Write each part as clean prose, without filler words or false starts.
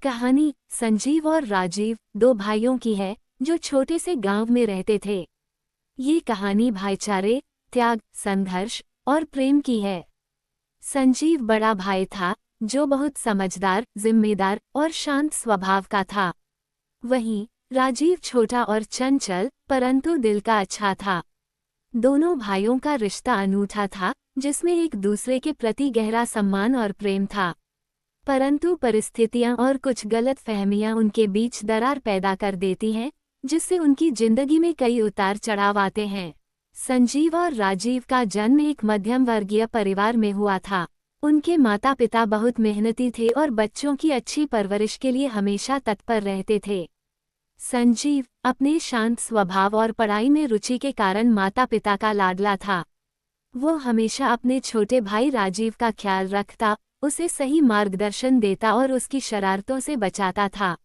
कहानी संजीव और राजीव, दो भाइयों की है जो छोटे से गांव में रहते थे। ये कहानी भाईचारे, त्याग, संघर्ष और प्रेम की है। संजीव बड़ा भाई था जो बहुत समझदार, जिम्मेदार और शांत स्वभाव का था। वहीं राजीव छोटा और चंचल परंतु दिल का अच्छा था। दोनों भाइयों का रिश्ता अनूठा था जिसमें एक दूसरे के प्रति गहरा सम्मान और प्रेम था। परंतु परिस्थितियां और कुछ गलतफहमियां उनके बीच दरार पैदा कर देती हैं, जिससे उनकी जिंदगी में कई उतार चढ़ाव आते हैं। संजीव और राजीव का जन्म एक मध्यम वर्गीय परिवार में हुआ था। उनके माता पिता बहुत मेहनती थे और बच्चों की अच्छी परवरिश के लिए हमेशा तत्पर रहते थे। संजीव अपने शांत स्वभाव और पढ़ाई में रुचि के कारण माता पिता का लाडला था। वो हमेशा अपने छोटे भाई राजीव का ख्याल रखता, उसे सही मार्गदर्शन देता और उसकी शरारतों से बचाता था।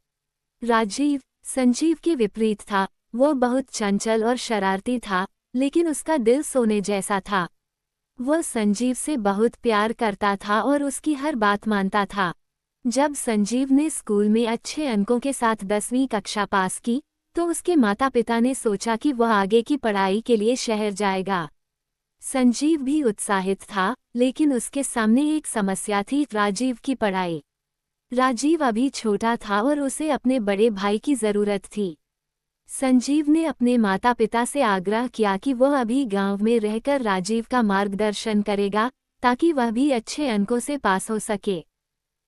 राजीव संजीव के विपरीत था। वो बहुत चंचल और शरारती था, लेकिन उसका दिल सोने जैसा था। वह संजीव से बहुत प्यार करता था और उसकी हर बात मानता था। जब संजीव ने स्कूल में अच्छे अंकों के साथ 10वीं कक्षा पास की, तो उसके माता पिता ने सोचा कि वह आगे की पढ़ाई के लिए शहर जाएगा। संजीव भी उत्साहित था, लेकिन उसके सामने एक समस्या थी, राजीव की पढ़ाई। राजीव अभी छोटा था और उसे अपने बड़े भाई की जरूरत थी। संजीव ने अपने माता पिता से आग्रह किया कि वह अभी गांव में रहकर राजीव का मार्गदर्शन करेगा, ताकि वह भी अच्छे अंकों से पास हो सके।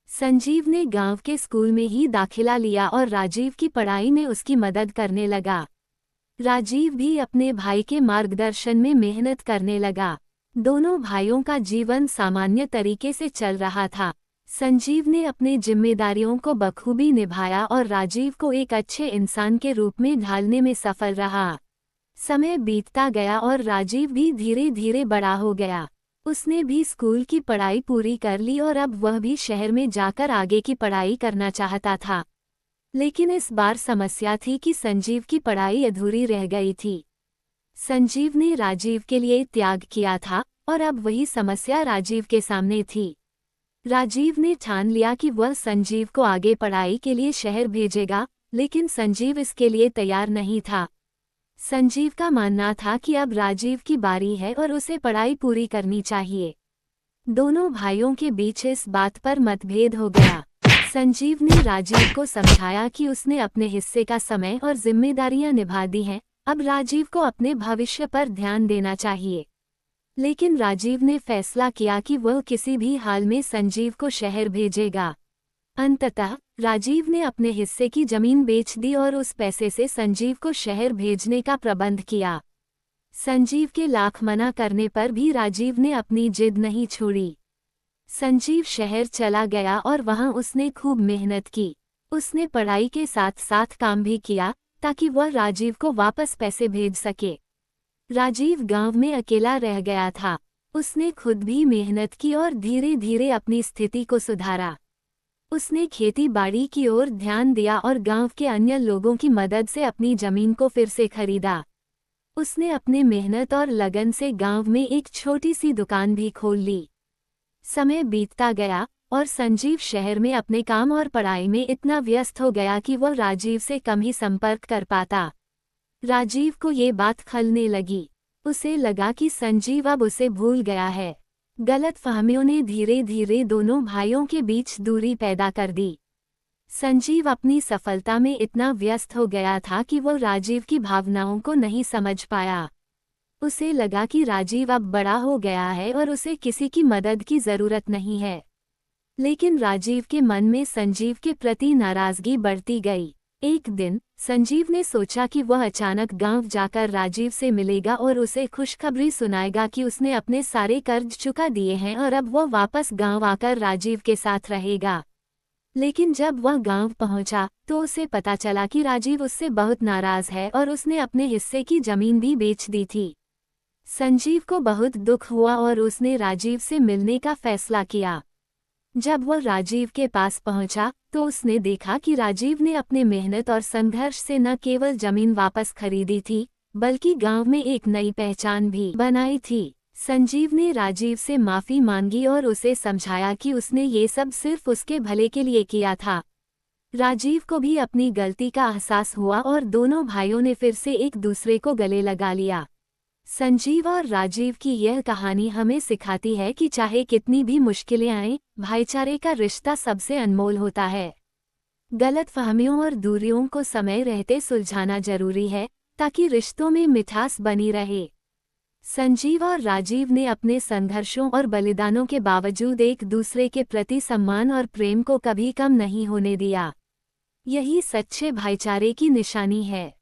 संजीव ने गांव के स्कूल में ही दाखिला लिया और राजीव की पढ़ाई में उसकी मदद करने लगा। राजीव भी अपने भाई के मार्गदर्शन में मेहनत करने लगा। दोनों भाइयों का जीवन सामान्य तरीके से चल रहा था। संजीव ने अपनी जिम्मेदारियों को बखूबी निभाया और राजीव को एक अच्छे इंसान के रूप में ढालने में सफल रहा। समय बीतता गया और राजीव भी धीरे धीरे बड़ा हो गया। उसने भी स्कूल की पढ़ाई पूरी कर ली और अब वह भी शहर में जाकर आगे की पढ़ाई करना चाहता था। लेकिन इस बार समस्या थी कि संजीव की पढ़ाई अधूरी रह गई थी। संजीव ने राजीव के लिए त्याग किया था और अब वही समस्या राजीव के सामने थी। राजीव ने ठान लिया कि वह संजीव को आगे पढ़ाई के लिए शहर भेजेगा, लेकिन संजीव इसके लिए तैयार नहीं था। संजीव का मानना था कि अब राजीव की बारी है और उसे पढ़ाई पूरी करनी चाहिए। दोनों भाइयों के बीच इस बात पर मतभेद हो गया। संजीव ने राजीव को समझाया कि उसने अपने हिस्से का समय और जिम्मेदारियां निभा दी हैं, अब राजीव को अपने भविष्य पर ध्यान देना चाहिए। लेकिन राजीव ने फैसला किया कि वह किसी भी हाल में संजीव को शहर भेजेगा। अंततः राजीव ने अपने हिस्से की जमीन बेच दी और उस पैसे से संजीव को शहर भेजने का प्रबंध किया। संजीव के लाख मना करने पर भी राजीव ने अपनी जिद नहीं छोड़ी। संजीव शहर चला गया और वहां उसने खूब मेहनत की। उसने पढ़ाई के साथ साथ काम भी किया ताकि वह राजीव को वापस पैसे भेज सके। राजीव गांव में अकेला रह गया था। उसने खुद भी मेहनत की और धीरे धीरे अपनी स्थिति को सुधारा। उसने खेती बाड़ी की ओर ध्यान दिया और गांव के अन्य लोगों की मदद से अपनी जमीन को फिर से खरीदा। उसने अपने मेहनत और लगन से गांव में एक छोटी सी दुकान भी खोल ली। समय बीतता गया और संजीव शहर में अपने काम और पढ़ाई में इतना व्यस्त हो गया कि वह राजीव से कम ही संपर्क कर पाता। राजीव को ये बात खलने लगी। उसे लगा कि संजीव अब उसे भूल गया है। गलतफहमियों ने धीरे धीरे दोनों भाइयों के बीच दूरी पैदा कर दी। संजीव अपनी सफलता में इतना व्यस्त हो गया था कि वह राजीव की भावनाओं को नहीं समझ पाया। उसे लगा कि राजीव अब बड़ा हो गया है और उसे किसी की मदद की जरूरत नहीं है। लेकिन राजीव के मन में संजीव के प्रति नाराजगी बढ़ती गई। एक दिन संजीव ने सोचा कि वह अचानक गांव जाकर राजीव से मिलेगा और उसे खुशखबरी सुनाएगा कि उसने अपने सारे कर्ज चुका दिए हैं और अब वह वापस गांव आकर राजीव के साथ रहेगा। लेकिन जब वह गांव पहुंचा तो उसे पता चला कि राजीव उससे बहुत नाराज है और उसने अपने हिस्से की जमीन भी बेच दी थी। संजीव को बहुत दुख हुआ और उसने राजीव से मिलने का फैसला किया। जब वह राजीव के पास पहुंचा तो उसने देखा कि राजीव ने अपने मेहनत और संघर्ष से न केवल जमीन वापस खरीदी थी, बल्कि गांव में एक नई पहचान भी बनाई थी। संजीव ने राजीव से माफी मांगी और उसे समझाया कि उसने ये सब सिर्फ उसके भले के लिए किया था। राजीव को भी अपनी गलती का एहसास हुआ और दोनों भाइयों ने फिर से एक दूसरे को गले लगा लिया। संजीव और राजीव की यह कहानी हमें सिखाती है कि चाहे कितनी भी मुश्किलें आएं, भाईचारे का रिश्ता सबसे अनमोल होता है। गलतफहमियों और दूरियों को समय रहते सुलझाना जरूरी है, ताकि रिश्तों में मिठास बनी रहे। संजीव और राजीव ने अपने संघर्षों और बलिदानों के बावजूद एक दूसरे के प्रति सम्मान और प्रेम को कभी कम नहीं होने दिया। यही सच्चे भाईचारे की निशानी है।